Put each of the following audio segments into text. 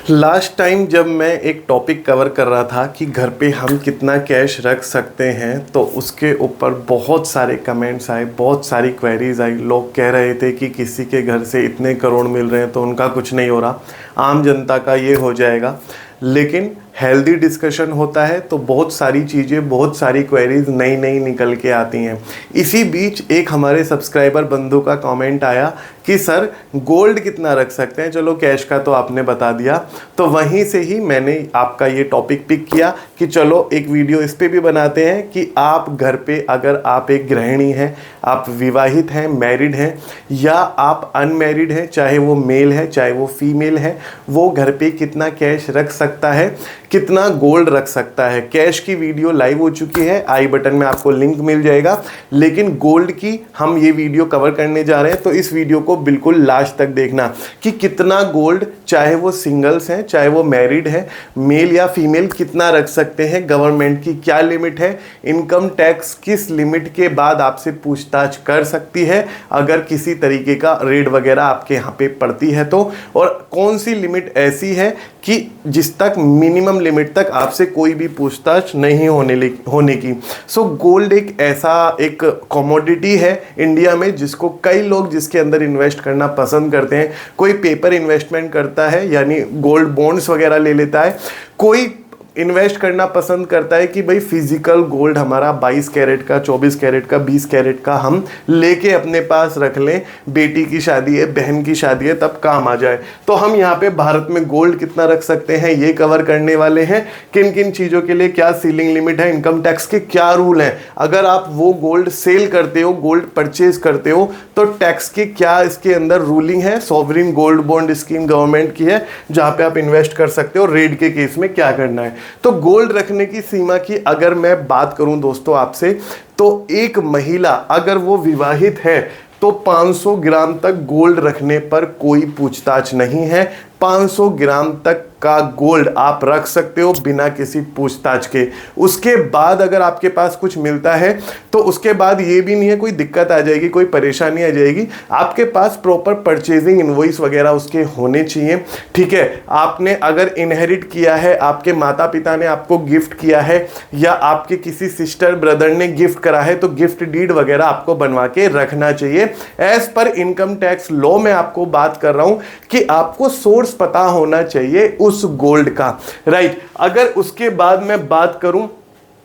Last time जब मैं एक टॉपिक कवर कर रहा था कि घर पे हम कितना कैश रख सकते हैं, तो उसके ऊपर बहुत सारे कमेंट्स आए, बहुत सारी क्वेरीज आई। लोग कह रहे थे कि किसी के घर से इतने करोड़ मिल रहे हैं तो उनका कुछ नहीं हो रहा, आम जनता का ये हो जाएगा। लेकिन हेल्दी डिस्कशन होता है तो बहुत सारी चीज़ें, बहुत सारी क्वेरीज नई नई निकल के आती हैं। इसी बीच एक हमारे सब्सक्राइबर बंधु का कमेंट आया कि सर गोल्ड कितना रख सकते हैं। चलो कैश का तो आपने बता दिया, तो वहीं से ही मैंने आपका ये टॉपिक पिक किया कि चलो एक वीडियो इस पे भी बनाते हैं कि आप घर पे, अगर आप एक गृहिणी हैं, आप विवाहित हैं, मैरिड हैं, या आप अनमैरिड हैं, चाहे वो मेल है चाहे वो फीमेल है, वो घर पे कितना कैश रख सकता है, कितना गोल्ड रख सकता है। कैश की वीडियो लाइव हो चुकी है, आई बटन में आपको लिंक मिल जाएगा। लेकिन गोल्ड की हम ये वीडियो कवर करने जा रहे हैं, तो इस वीडियो को बिल्कुल लास्ट तक देखना कि कितना गोल्ड, चाहे वो सिंगल्स हैं चाहे वो मैरिड है, मेल या फीमेल, कितना रख सकते हैं। गवर्नमेंट की क्या लिमिट है, इनकम टैक्स किस लिमिट के बाद आपसे पूछताछ कर सकती है अगर किसी तरीके का रेड वगैरह आपके यहाँ पे पड़ती है तो, और कौन सी लिमिट ऐसी है कि जिस तक मिनिमम लिमिट तक आपसे कोई भी पूछताछ नहीं होने की। सो गोल्ड एक ऐसा एक कमोडिटी है इंडिया में जिसको कई लोग, जिसके अंदर इन्वेस्ट करना पसंद करते हैं। कोई पेपर इन्वेस्टमेंट करता है यानी गोल्ड बॉन्ड्स वगैरह ले लेता है, कोई इन्वेस्ट करना पसंद करता है कि भाई फिजिकल गोल्ड हमारा 22 कैरेट का, 24 कैरेट का, 20 कैरेट का हम लेके अपने पास रख लें, बेटी की शादी है, बहन की शादी है, तब काम आ जाए। तो हम यहाँ पे भारत में गोल्ड कितना रख सकते हैं ये कवर करने वाले हैं। किन किन चीज़ों के लिए क्या सीलिंग लिमिट है, इनकम टैक्स के क्या रूल हैं, अगर आप वो गोल्ड सेल करते हो, गोल्ड परचेज करते हो, तो टैक्स के क्या इसके अंदर रूलिंग है। Sovereign gold bond scheme government की है जहाँ पे आप इन्वेस्ट कर सकते हो, रेड के केस में क्या करना है। तो गोल्ड रखने की सीमा की अगर मैं बात करूं दोस्तों आपसे, तो एक महिला अगर वो विवाहित है तो 500 ग्राम तक गोल्ड रखने पर कोई पूछताछ नहीं है। 500 ग्राम तक का गोल्ड आप रख सकते हो बिना किसी पूछताछ के। उसके बाद अगर आपके पास कुछ मिलता है तो उसके बाद ये भी नहीं है कोई दिक्कत आ जाएगी, कोई परेशानी आ जाएगी। आपके पास प्रॉपर परचेजिंग इनवॉइस वगैरह उसके होने चाहिए, ठीक है। आपने अगर इनहेरिट किया है, आपके माता पिता ने आपको गिफ्ट किया है, या आपके किसी सिस्टर ब्रदर ने गिफ्ट करा है, तो गिफ्ट डीड वगैरह आपको बनवा के रखना चाहिए। As per income tax law में आपको बात कर रहा हूं कि आपको सोर्स पता होना चाहिए उस गोल्ड का, राइट। अगर उसके बाद मैं बात करूं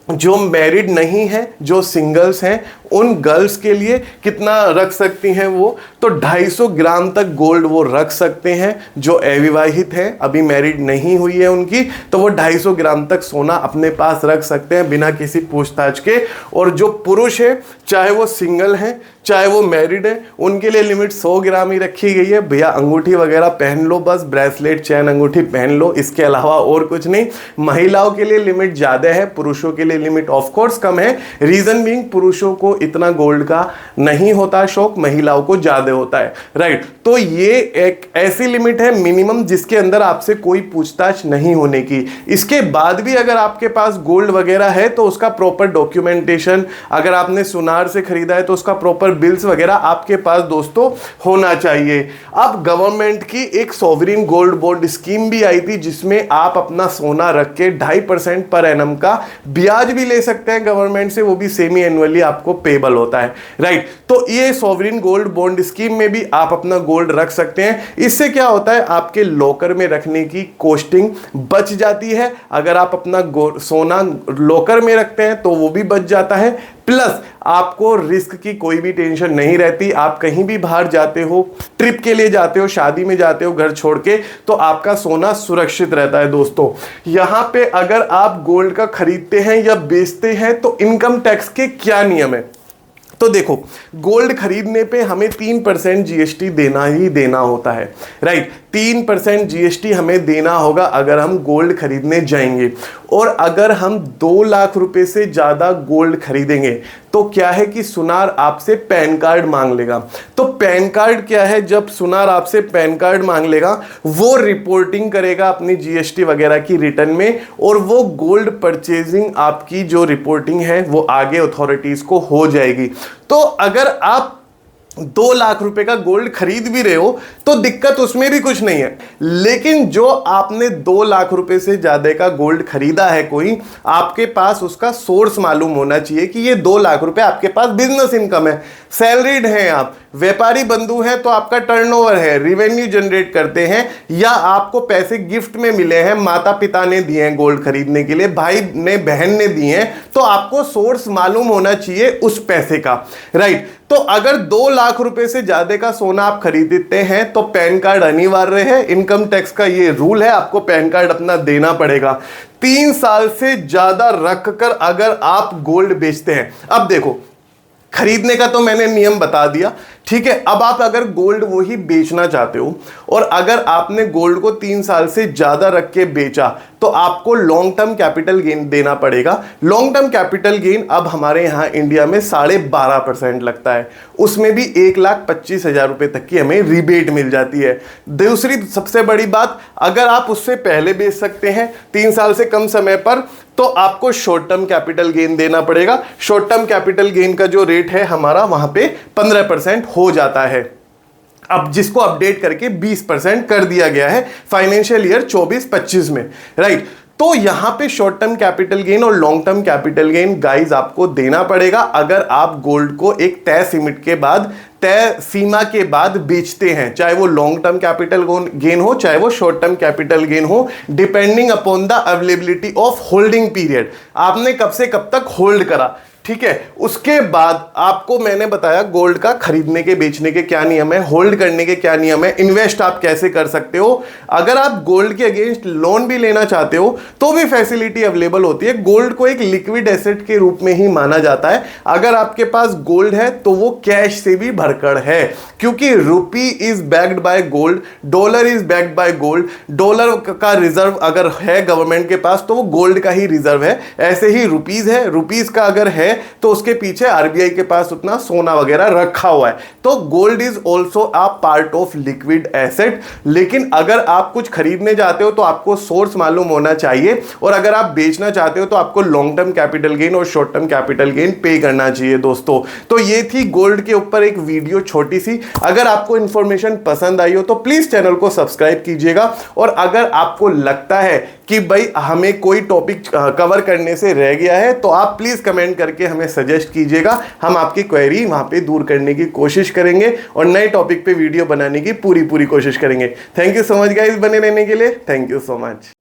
जो मैरिड नहीं है, जो सिंगल्स हैं, उन गर्ल्स के लिए कितना रख सकती हैं वो, तो 250 ग्राम तक गोल्ड वो रख सकते हैं। जो अविवाहित हैं, अभी मैरिड नहीं हुई है उनकी, तो वो 250 ग्राम तक सोना अपने पास रख सकते हैं बिना किसी पूछताछ के। और जो पुरुष है, चाहे वो सिंगल हैं चाहे वो मैरिड है, उनके लिए लिमिट 100 ग्राम ही रखी गई है। भैया अंगूठी वगैरह पहन लो, बस ब्रेसलेट चैन अंगूठी पहन लो, इसके अलावा और कुछ नहीं। महिलाओं के लिए लिमिट ज्यादा है, पुरुषों के लिए लिमिट ऑफ कोर्स कम है। रीजन बीइंग पुरुषों को इतना गोल्ड का नहीं होता शौक, महिलाओं को ज्यादा होता है, राइट। तो ये एक ऐसी लिमिट है मिनिमम जिसके अंदर आपसे कोई पूछताछ नहीं होने की। इसके बाद भी अगर आपके पास गोल्ड वगैरह है तो उसका प्रॉपर डॉक्यूमेंटेशन, अगर आपने सुनार से खरीदा है तो उसका प्रॉपर बिल्स वगैरह आपके पास दोस्तों होना चाहिए। अब गवर्नमेंट की एक सॉवरिन गोल्ड बॉन्ड स्कीम भी आई थी जिसमें आप अपना सोना रख के 2.5% पर एनम का ब्याज भी ले सकते हैं गवर्नमेंट से, वो भी सेमी एनुअली आपको पेबल होता है, राइट। तो ये सॉवरिन गोल्ड बॉन्ड स्कीम में भी आप अपना गोल्ड रख सकते हैं। इससे क्या होता है, आपके लॉकर में रखने की कॉस्टिंग बच जाती है। अगर आप अपना सोना लॉकर में रखते हैं तो वो भी बच जाता है, प्लस आपको रिस्क की कोई भी टेंशन नहीं रहती। आप कहीं भी बाहर जाते हो, ट्रिप के लिए जाते हो, शादी में जाते हो घर छोड़ के, तो आपका सोना सुरक्षित रहता है दोस्तों। यहां पे अगर आप गोल्ड का खरीदते हैं या बेचते हैं तो इनकम टैक्स के क्या नियम है, तो देखो गोल्ड खरीदने पे हमें 3% जीएसटी देना ही देना होता है, राइट। 3% जीएसटी हमें देना होगा अगर हम गोल्ड खरीदने जाएंगे। और अगर हम 2 लाख रुपए से ज्यादा गोल्ड खरीदेंगे तो क्या है कि सुनार आपसे पैन कार्ड मांग लेगा। तो पैन कार्ड क्या है, जब सुनार आपसे पैन कार्ड मांग लेगा वो रिपोर्टिंग करेगा अपनी जीएसटी वगैरह की रिटर्न में, और वो गोल्ड परचेजिंग आपकी जो रिपोर्टिंग है वो आगे अथॉरिटीज को हो जाएगी। तो अगर आप 2 लाख रुपए का गोल्ड खरीद भी रहे हो तो दिक्कत उसमें भी कुछ नहीं है। लेकिन जो आपने 2 लाख रुपए से ज्यादा का गोल्ड खरीदा है कोई, आपके पास उसका सोर्स मालूम होना चाहिए कि ये 2 लाख रुपए आपके पास बिजनेस इनकम है, सैलरीड हैं आप, व्यापारी बंधु हैं तो आपका टर्नओवर है, रिवेन्यू जनरेट करते हैं, या आपको पैसे गिफ्ट में मिले हैं, माता पिता ने दिए हैं गोल्ड खरीदने के लिए, भाई ने बहन ने दिए हैं, तो आपको सोर्स मालूम होना चाहिए उस पैसे का, राइट। तो अगर 2 लाख रुपए से ज्यादा का सोना आप खरीदते हैं तो पैन कार्ड अनिवार्य है, इनकम टैक्स का ये रूल है, आपको पैन कार्ड अपना देना पड़ेगा। 3 साल से ज्यादा रखकर अगर आप गोल्ड बेचते हैं, अब देखो खरीदने का तो मैंने नियम बता दिया, ठीक है। अब आप अगर गोल्ड वही बेचना चाहते हो और अगर आपने गोल्ड को 3 साल से ज्यादा रख के बेचा तो आपको लॉन्ग टर्म कैपिटल गेन देना पड़ेगा। लॉन्ग टर्म कैपिटल गेन अब हमारे यहां इंडिया में 12.5% लगता है, उसमें भी 1,25,000 रुपए तक की हमें रिबेट मिल जाती है। दूसरी सबसे बड़ी बात, अगर आप उससे पहले बेच सकते हैं 3 साल से कम समय पर, तो आपको शॉर्ट टर्म कैपिटल गेन देना पड़ेगा। शॉर्ट टर्म कैपिटल गेन का जो रेट है हमारा वहां पे 15% हो जाता है, अब जिसको अपडेट करके 20% कर दिया गया है फाइनेंशियल ईयर 24-25 में, राइट। तो यहां पे शॉर्ट टर्म कैपिटल गेन और long term capital gain guys आपको देना पड़ेगा अगर आप गोल्ड को एक तय सीमित के बाद, तय सीमा के बाद बेचते हैं, चाहे वो लॉन्ग टर्म कैपिटल गेन हो चाहे वो शॉर्ट टर्म कैपिटल गेन हो, depending upon the availability of holding period, आपने कब से कब तक होल्ड करा, ठीक है। उसके बाद आपको मैंने बताया गोल्ड का खरीदने के बेचने के क्या नियम है, होल्ड करने के क्या नियम है, इन्वेस्ट आप कैसे कर सकते हो, अगर आप गोल्ड के अगेंस्ट लोन भी लेना चाहते हो तो भी फैसिलिटी अवेलेबल होती है। गोल्ड को एक लिक्विड एसेट के रूप में ही माना जाता है, अगर आपके पास गोल्ड है तो वो कैश से भी भरकर है, क्योंकि रुपी is backed by gold, dollar is backed by gold, dollar का रिजर्व अगर है गवर्नमेंट के पास तो वो गोल्ड का ही रिजर्व है, ऐसे ही रुपीज है, रुपीज का अगर है तो उसके पीछे आरबीआई के पास उतना सोना वगैरह रखा हुआ है। तो gold is also a part of liquid asset. लेकिन अगर आप कुछ खरीदने जाते हो तो आपको सोर्स मालूम होना चाहिए, और अगर आप बेचना चाहते हो तो आपको लॉन्ग टर्म कैपिटल गेन और शॉर्ट टर्म कैपिटल गेन पे करना चाहिए दोस्तों। तो ये थी गोल्ड के ऊपर एक वीडियो छोटी सी, अगर आपको इंफॉर्मेशन पसंद आई हो तो प्लीज चैनल को सब्सक्राइब कीजिएगा, और अगर आपको लगता है कि भाई हमें कोई टॉपिक कवर करने से रह गया है तो आप प्लीज कमेंट करके हमें सजेस्ट कीजिएगा, हम आपकी क्वेरी वहां पे दूर करने की कोशिश करेंगे और नए टॉपिक पे वीडियो बनाने की पूरी कोशिश करेंगे। Thank you so much guys बने रहने के लिए, थैंक यू सो मच।